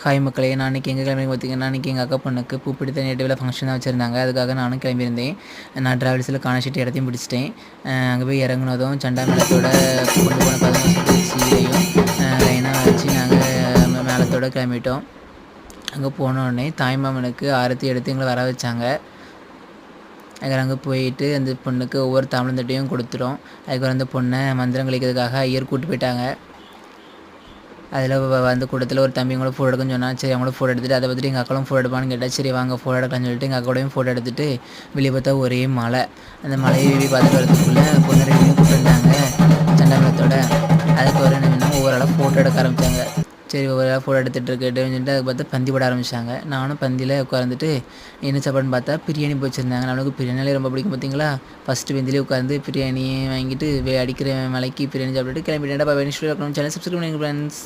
Hi மக்களே, நான் இன்றைக்கி எங்கே கிளம்பி பார்த்தீங்கன்னா, இன்றைக்கி எங்கள் அக்கா பொண்ணுக்கு பூப்பிடித்த நேட்டிவில் ஃபங்க்ஷன் தான் வச்சுருந்தாங்க. அதுக்காக நானும் கிளம்பியிருந்தேன். நான் ட்ராவல்ஸில் காணாச்சிட்டு இடத்தையும் பிடிச்சிட்டேன். அங்கே போய் இறங்குனதும் சண்டா மேளத்தோட கொண்டு போன 11 சீரையும் லைனாக வச்சு நாங்கள் மேளத்தோடு கிளம்பிட்டோம். அங்கே போனோடனே தாய்மாமனுக்கு ஆரத்தி எடுத்து எங்களை வர வச்சாங்க. அதுக்கு அங்கே போயிட்டு அந்த பொண்ணுக்கு ஒவ்வொரு தாம்பளந்தட்டையும் கொடுத்துட்டோம். அதுக்கப்புறம் அந்த பொண்ணை மந்திரம் கழிக்கிறதுக்காக ஐயர் கூப்பிட்டு போயிட்டாங்க. அதில் அந்த கூட்டத்தில் ஒரு தம்பி கூட ஃபோட்டோ எடுக்கணும்னு சொன்னால், சரி அவங்களும் ஃபோட்டோ எடுத்துகிட்டு அதை பார்த்துட்டு எங்கள் அக்காலும் ஃபோட்டோ எடுப்பான்னு கேட்டால், சரி வாங்க ஃபோட்டோ எடுக்கலாம்னு சொல்லிட்டு எங்கள் அக்காவோடையும் ஃபோட்டோ எடுத்துகிட்டு வெளியே பார்த்தா ஒரே மழை. அந்த மலையை பார்த்துட்டு வரதுக்குள்ளே பொண்ணு ரெண்டு கூப்பிட்டு வந்தாங்க சண்டாமலத்தோட. அதுக்கு ஒரு என்ன ஒவ்வொரு ஆளாக ஃபோட்டோ எடுக்க ஆரம்பித்தாங்க. சரி ஒவ்வொரு ஆளாக ஃபோட்டோ எடுத்துகிட்டு இருக்கட்டுன்னு சொல்லிட்டு அதுக்கு பார்த்தா பந்தி போட ஆரம்பித்தாங்க. நானும் பந்தியில் உட்காந்துட்டு என்ன சாப்பாடுன்னு பார்த்தா பிரியாணி வச்சுருந்தாங்க. நம்மளுக்கு பிரியாணிலே ரொம்ப பிடிக்கும் பார்த்தீங்களா. ஃபஸ்ட்டு பந்திலே உட்காந்து பிரியாணியை வாங்கிட்டு அடிக்கிற மலைக்கு பிரியாணி சாப்பிட்டுட்டு கிளம்பிட்டேன். சேனல் சப்ஸ்கிரைப் பண்ணுங்கள் ஃப்ரெண்ட்ஸ்.